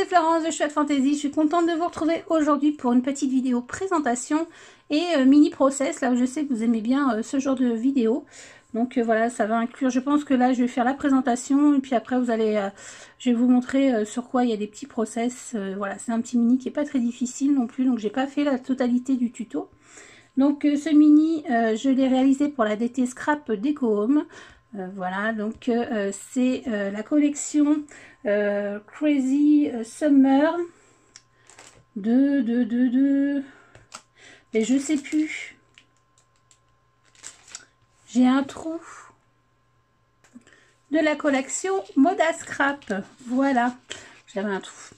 Florence de Chouette Fantaisie, je suis contente de vous retrouver aujourd'hui pour une petite vidéo présentation et mini process, là où je sais que vous aimez bien ce genre de vidéo. Donc voilà, ça va inclure, je pense que là je vais faire la présentation et puis après vous allez, je vais vous montrer sur quoi il y a des petits process. Voilà, c'est un petit mini qui est pas très difficile non plus, donc j'ai pas fait la totalité du tuto. Donc ce mini, je l'ai réalisé pour la DT Scrap Deco Home. Voilà, donc c'est la collection Crazy Summer mais je sais plus, j'ai un trou, de la collection Moda Scrap. Voilà, j'avais un trou.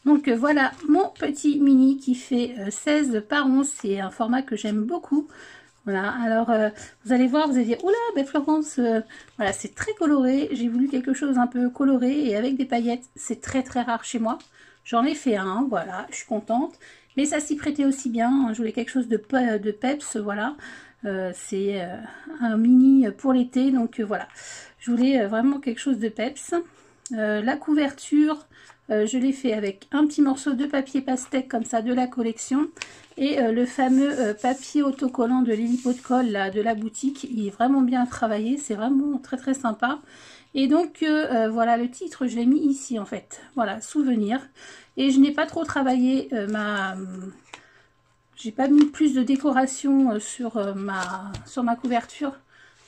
Donc voilà mon petit mini qui fait 16 par 11, c'est un format que j'aime beaucoup. Voilà, alors vous allez voir, vous allez dire, oula, ben Florence, voilà, c'est très coloré, j'ai voulu quelque chose un peu coloré et avec des paillettes, c'est très rare chez moi. J'en ai fait un, voilà, je suis contente, mais ça s'y prêtait aussi bien, hein, je voulais quelque chose de peps, voilà, c'est un mini pour l'été, donc voilà, je voulais vraiment quelque chose de peps. La couverture, je l'ai fait avec un petit morceau de papier pastèque comme ça de la collection et le fameux papier autocollant de Lily Pot de Colle là, de la boutique. Il est vraiment bien travaillé, c'est vraiment très sympa. Et donc voilà, le titre je l'ai mis ici en fait, voilà, souvenir. Et je n'ai pas trop travaillé j'ai pas mis plus de décoration sur ma couverture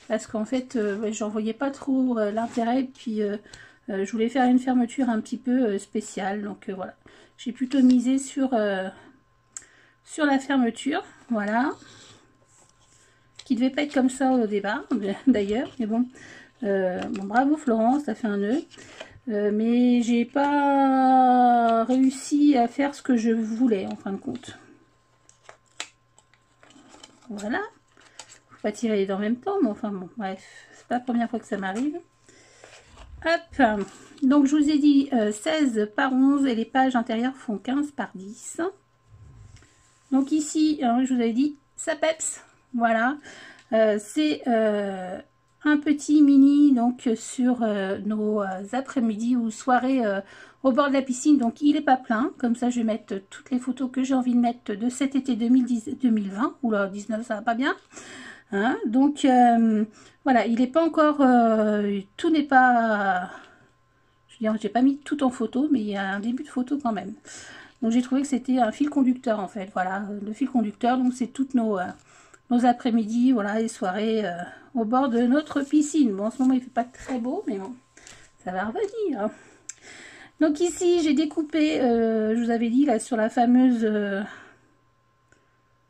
parce qu'en fait j'en voyais pas trop l'intérêt, puis je voulais faire une fermeture un petit peu spéciale, donc voilà, j'ai plutôt misé sur la fermeture, voilà, qui devait pas être comme ça au départ d'ailleurs, mais bon, bon, bravo Florence, t'as fait un nœud, mais j'ai pas réussi à faire ce que je voulais en fin de compte. Voilà, faut pas tirer les dents en même temps, mais enfin bon, bref, c'est pas la première fois que ça m'arrive. Hop, donc je vous ai dit 16 par 11 et les pages intérieures font 15 par 10. Donc ici, je vous avais dit, ça peps, voilà. C'est un petit mini donc sur nos après-midi ou soirées au bord de la piscine. Donc il n'est pas plein, comme ça je vais mettre toutes les photos que j'ai envie de mettre de cet été 2020. Oula, 19 ça va pas bien. Hein, donc voilà, il n'est pas encore, tout n'est pas, je veux dire, j'ai pas mis tout en photo, mais il y a un début de photo quand même. Donc j'ai trouvé que c'était un fil conducteur en fait, voilà, le fil conducteur, donc c'est toutes nos après-midi, voilà, les soirées au bord de notre piscine. Bon, en ce moment il fait pas très beau, mais bon, ça va revenir. Donc ici j'ai découpé, je vous avais dit là sur la fameuse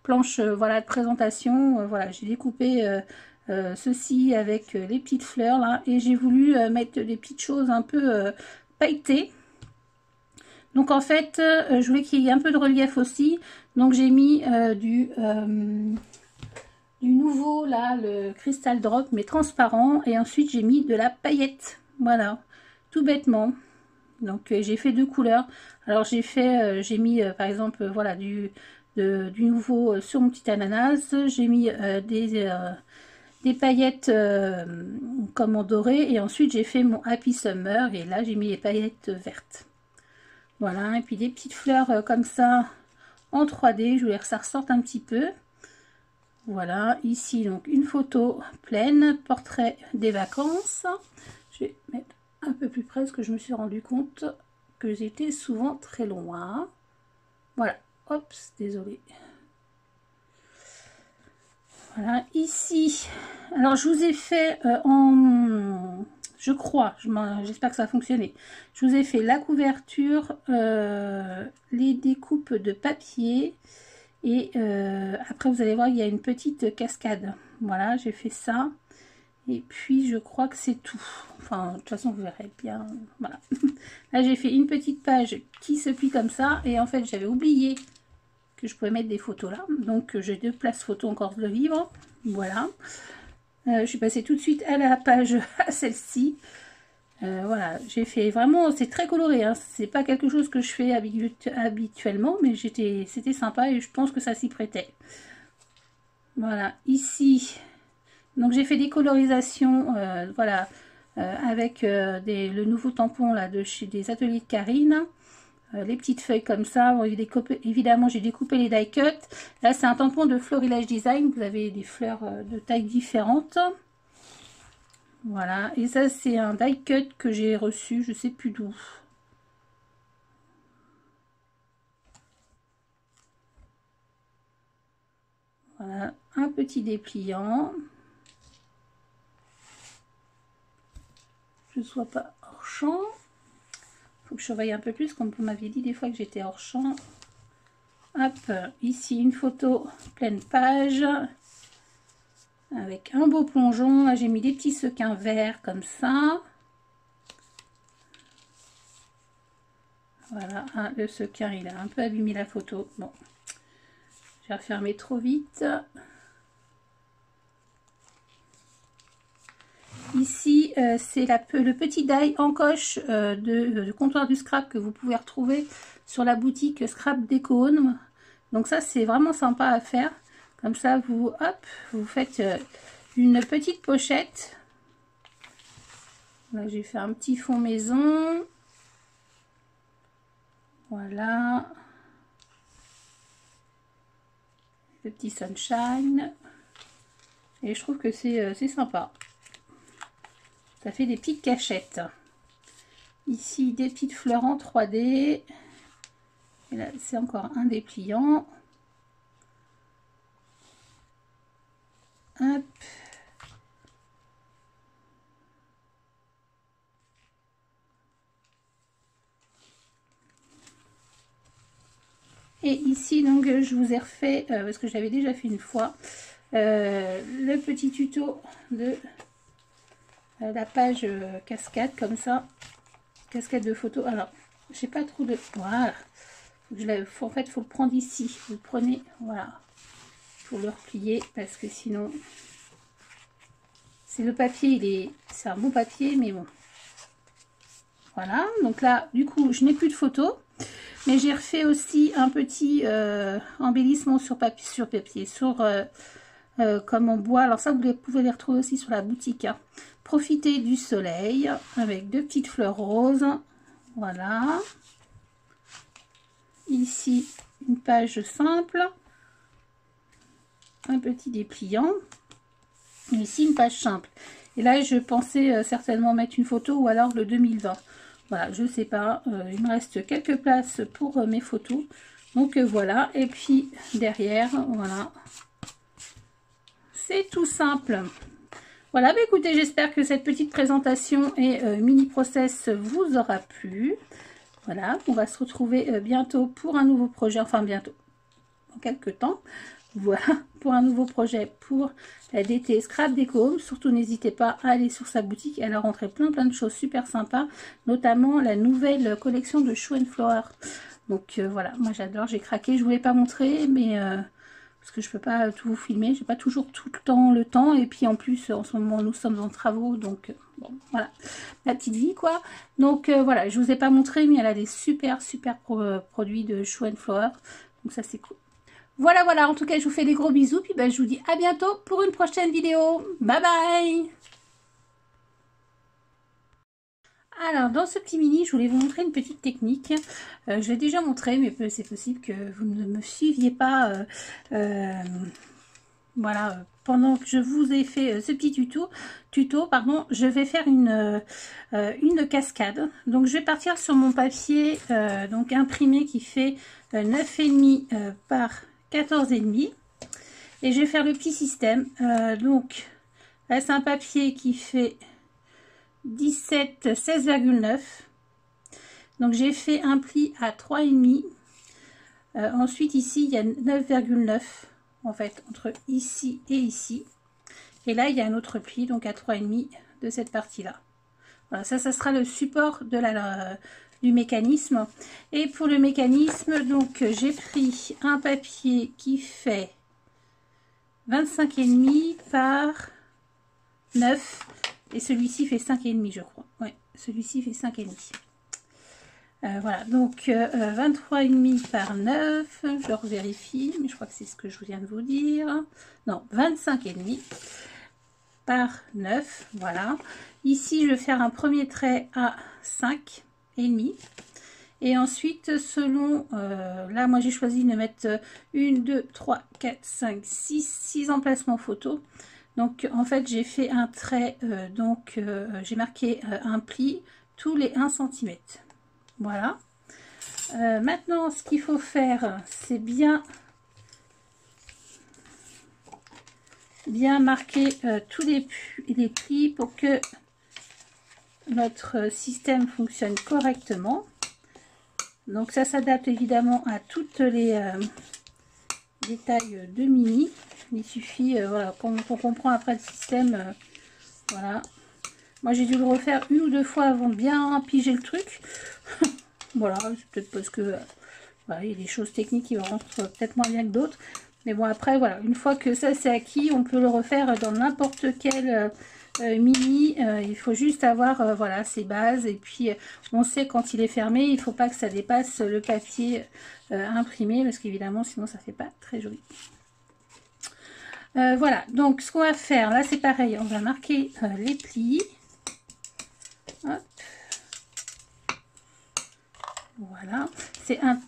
planche voilà de présentation, voilà, j'ai découpé ceci avec les petites fleurs là, et j'ai voulu mettre des petites choses un peu pailletées. Donc en fait je voulais qu'il y ait un peu de relief aussi, donc j'ai mis du nouveau là, le Crystal Drop mais transparent, et ensuite j'ai mis de la paillette, voilà, tout bêtement. Donc j'ai fait deux couleurs. Alors j'ai fait j'ai mis par exemple voilà du nouveau sur mon petit ananas. J'ai mis des paillettes comme en doré, et ensuite j'ai fait mon Happy Summer et là j'ai mis les paillettes vertes. Voilà, et puis des petites fleurs comme ça en 3D. Je voulais que ça ressorte un petit peu. Voilà, ici donc une photo pleine, portrait des vacances. Je vais mettre un peu plus près parce que je me suis rendu compte que j'étais souvent très loin. Voilà, hop, désolé. Voilà, ici, alors je vous ai fait je crois, j'espère que ça a fonctionné. Je vous ai fait la couverture, les découpes de papier, et après vous allez voir, il y a une petite cascade. Voilà, j'ai fait ça. Et puis je crois que c'est tout. Enfin, de toute façon vous verrez bien. Voilà. Là j'ai fait une petite page qui se plie comme ça. Et en fait j'avais oublié que je pouvais mettre des photos là. Donc j'ai 2 places photos encore de le livre. Voilà. Je suis passée tout de suite à la page, à celle-ci. Voilà, j'ai fait vraiment, c'est très coloré, hein. C'est pas quelque chose que je fais habituellement, mais c'était sympa et je pense que ça s'y prêtait. Voilà, ici, donc j'ai fait des colorisations, voilà, avec le nouveau tampon là de chez des ateliers de Karine. Les petites feuilles comme ça, bon, évidemment j'ai découpé les die cut. Là c'est un tampon de Florilège Design, vous avez des fleurs de tailles différentes. Voilà, et ça c'est un die cut que j'ai reçu, je sais plus d'où. Voilà, un petit dépliant. Je ne sois pas hors champ. Faut que je surveille un peu plus, comme vous m'aviez dit des fois que j'étais hors champ. Hop, ici une photo pleine page avec un beau plongeon. Là j'ai mis des petits sequins verts comme ça. Voilà, hein, le sequin il a un peu abîmé la photo. Bon, j'ai refermé trop vite. Ici, c'est le petit die encoche de comptoir du scrap que vous pouvez retrouver sur la boutique Scrap Déco Home. Donc ça, c'est vraiment sympa à faire. Comme ça, vous faites une petite pochette. Là, j'ai fait un petit fond maison. Voilà. Le petit sunshine. Et je trouve que c'est sympa. Ça fait des petites cachettes. Ici, des petites fleurs en 3D. Et là, c'est encore un dépliant. Hop. Et ici, donc, je vous ai refait, parce que j'avais déjà fait une fois, le petit tuto de la page cascade, comme ça. Cascade de photos. Alors, je sais pas trop de... Voilà. En fait, il faut le prendre ici. Vous le prenez, voilà. Il faut le replier, parce que sinon... C'est le papier, c'est un bon papier, mais bon. Voilà. Donc là, du coup, je n'ai plus de photos. Mais j'ai refait aussi un petit embellissement sur papier, comme en bois. Alors ça, vous pouvez les retrouver aussi sur la boutique, hein. Profitez du soleil avec 2 petites fleurs roses. Voilà. Ici, une page simple. Un petit dépliant. Et ici, une page simple. Et là, je pensais certainement mettre une photo ou alors le 2020. Voilà, je sais pas. Il me reste quelques places pour mes photos. Donc voilà. Et puis derrière, voilà. C'est tout simple. Voilà, bah écoutez, j'espère que cette petite présentation et mini process vous aura plu. Voilà, on va se retrouver bientôt pour un nouveau projet. Enfin, bientôt, dans quelques temps. Voilà, pour un nouveau projet pour la DT Scrap Déco Home. Surtout, n'hésitez pas à aller sur sa boutique. Elle a rentré plein de choses super sympas, notamment la nouvelle collection de Show and Flower. Donc voilà, moi j'adore, j'ai craqué. Je voulais pas montrer, mais parce que je peux pas tout vous filmer, j'ai pas toujours tout le temps. Et puis en plus, en ce moment, nous sommes en travaux, donc bon, voilà, la petite vie quoi. Donc voilà, je vous ai pas montré, mais elle a des super produits de Show and Flower. Donc ça c'est cool. Voilà, voilà, en tout cas, je vous fais des gros bisous. Puis ben, je vous dis à bientôt pour une prochaine vidéo. Bye bye. Alors, dans ce petit mini, je voulais vous montrer une petite technique. Je l'ai déjà montré, mais c'est possible que vous ne me suiviez pas. Voilà, pendant que je vous ai fait ce petit tuto, je vais faire une cascade. Donc, je vais partir sur mon papier donc imprimé qui fait 9,5 par 14,5 et je vais faire le petit système. Donc là c'est un papier qui fait 16,9. Donc j'ai fait un pli à 3,5. Ensuite ici il y a 9,9 en fait entre ici et ici. Et là il y a un autre pli donc à 3,5 de cette partie là. Voilà, ça sera le support de du mécanisme. Et pour le mécanisme, donc j'ai pris un papier qui fait 25,5 par 9 et celui-ci fait 5,5 je crois. Ouais, celui-ci fait 5,5. Voilà, donc 23,5 par 9, je revérifie, mais je crois que c'est ce que je viens de vous dire. Non, 25,5 par 9, voilà. Ici, je vais faire un premier trait à 5,5. Et ensuite, selon, là, moi, j'ai choisi de mettre 1, 2, 3, 4, 5, 6 emplacements photo. Donc, en fait, j'ai fait un trait, j'ai marqué un pli tous les 1 cm. Voilà. Maintenant, ce qu'il faut faire, c'est bien marquer tous les plis pour que notre système fonctionne correctement. Donc ça s'adapte évidemment à toutes les tailles de mini. Il suffit, voilà, quand on comprend après le système, voilà. Moi j'ai dû le refaire 1 ou 2 fois avant de bien piger le truc. Voilà, c'est peut-être parce que voilà, il y a des choses techniques qui rentrent peut-être moins bien que d'autres. Mais bon, après, voilà, une fois que ça c'est acquis, on peut le refaire dans n'importe quel mini. Il faut juste avoir voilà, ses bases. Et puis, on sait quand il est fermé, il ne faut pas que ça dépasse le papier imprimé. Parce qu'évidemment, sinon, ça ne fait pas très joli. Voilà, donc ce qu'on va faire, là c'est pareil. On va marquer les plis. Hop. Voilà, c'est un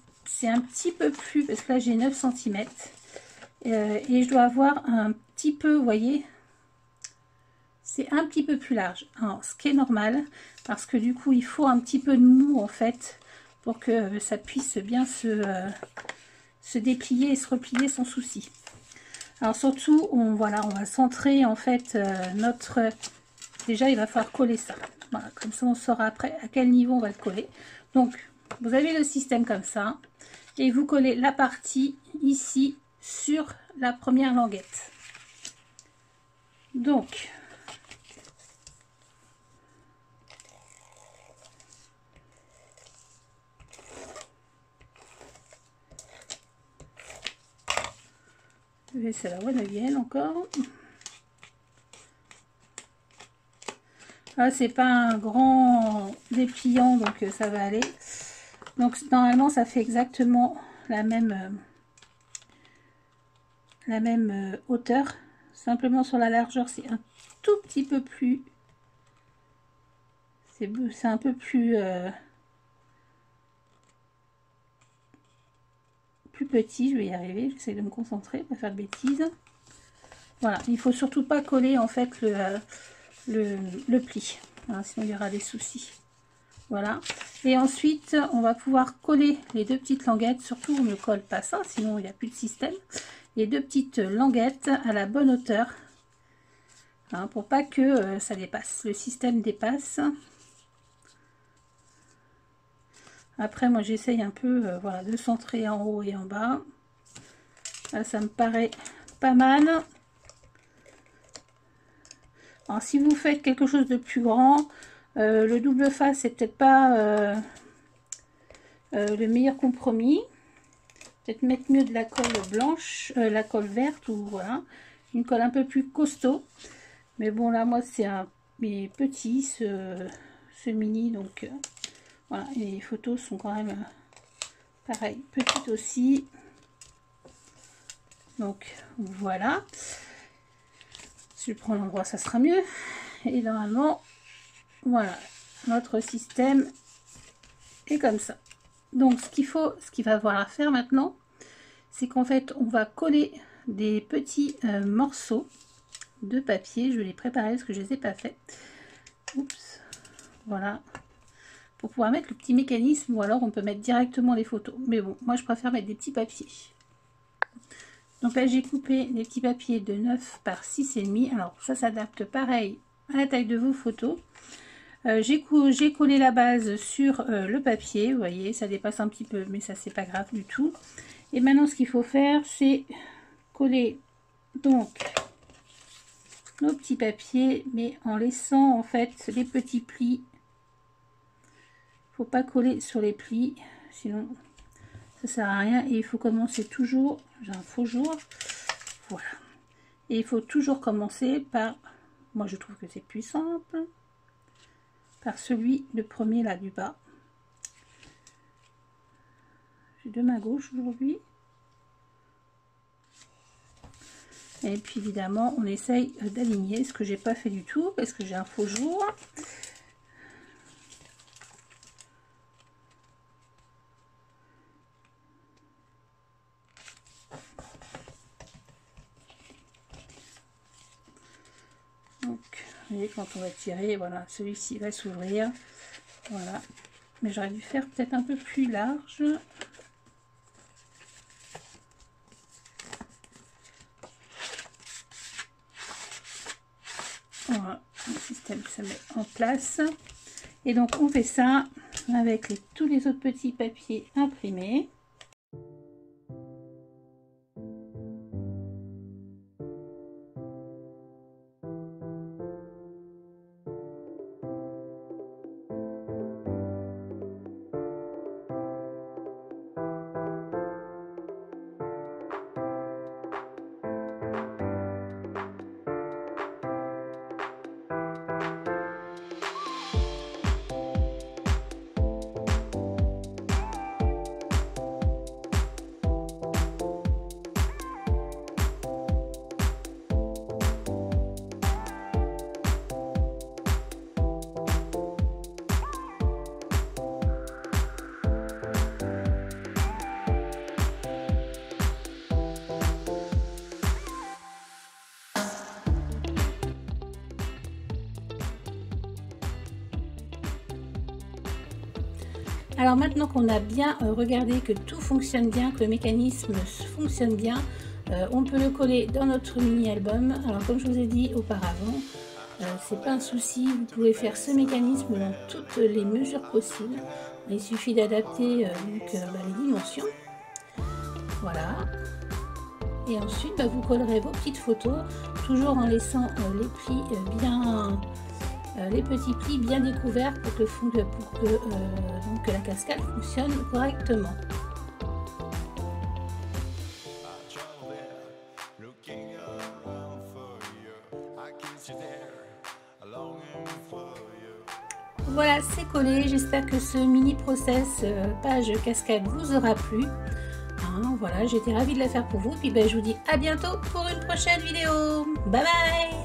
petit peu plus, parce que là j'ai 9 cm et je dois avoir un petit peu, vous voyez, c'est un petit peu plus large. Alors, ce qui est normal, parce que du coup il faut un petit peu de mou en fait, pour que ça puisse bien se déplier et se replier sans souci. Alors surtout, on va centrer en fait déjà il va falloir coller ça. Voilà, comme ça on saura après à quel niveau on va le coller. Donc, vous avez le système comme ça et vous collez la partie ici sur la première languette. Donc, c'est la 9e encore. Ah, c'est pas un grand dépliant, donc ça va aller. Donc normalement ça fait exactement la même hauteur. Simplement sur la largeur c'est un tout petit peu plus, c'est un peu plus petit. Je vais y arriver, j'essaie de me concentrer, pas faire de bêtises. Voilà, il faut surtout pas coller en fait le pli, hein, sinon il y aura des soucis. Voilà, et ensuite on va pouvoir coller les 2 petites languettes. Surtout on ne colle pas ça, sinon il n'y a plus de système. Les 2 petites languettes à la bonne hauteur, hein, pour pas que ça dépasse, le système dépasse. Après moi j'essaye un peu voilà, de centrer en haut et en bas. Là ça me paraît pas mal. Alors si vous faites quelque chose de plus grand, le double face c'est peut-être pas le meilleur compromis. Peut-être mettre mieux de la colle blanche, la colle verte, ou voilà, une colle un peu plus costaud. Mais bon là moi c'est un petit ce mini, donc voilà, et les photos sont quand même pareil, petites aussi. Donc voilà. Si je prends l'endroit, ça sera mieux. Et normalement, voilà, notre système est comme ça. Donc ce qu'il va falloir faire maintenant, c'est qu'en fait, on va coller des petits morceaux de papier. Je vais les préparer parce que je ne les ai pas fait. Oups, voilà. Pour pouvoir mettre le petit mécanisme, ou alors on peut mettre directement des photos. Mais bon, moi je préfère mettre des petits papiers. Donc là j'ai coupé des petits papiers de 9 par 6,5. Alors ça s'adapte pareil à la taille de vos photos. J'ai collé la base sur le papier, vous voyez, ça dépasse un petit peu, mais ça c'est pas grave du tout. Et maintenant ce qu'il faut faire, c'est coller donc nos petits papiers, mais en laissant en fait les petits plis faut pas coller sur les plis, sinon ça sert à rien. Et il faut commencer toujours, j'ai un faux jour, voilà. Et il faut toujours commencer par, moi je trouve que c'est plus simple, par celui, le premier là du bas. J'ai deux mains gauches aujourd'hui. Et puis évidemment, on essaye d'aligner, ce que j'ai pas fait du tout parce que j'ai un faux jour. Donc, vous voyez, quand on va tirer, voilà, celui-ci va s'ouvrir. Voilà. Mais j'aurais dû faire peut-être un peu plus large. Voilà, le système se met en place. Et donc on fait ça avec tous les autres petits papiers imprimés. Alors maintenant qu'on a bien regardé que tout fonctionne bien, que le mécanisme fonctionne bien, on peut le coller dans notre mini album. Alors comme je vous ai dit auparavant, c'est pas un souci, vous pouvez faire ce mécanisme dans toutes les mesures possibles. Il suffit d'adapter les dimensions. Voilà. Et ensuite donc, vous collerez vos petites photos, toujours en laissant les plis les petits plis bien découverts pour que la cascade fonctionne correctement. Voilà, c'est collé. J'espère que ce mini process page cascade vous aura plu. Voilà, j'étais ravie de la faire pour vous. Puis je vous dis à bientôt pour une prochaine vidéo. Bye bye.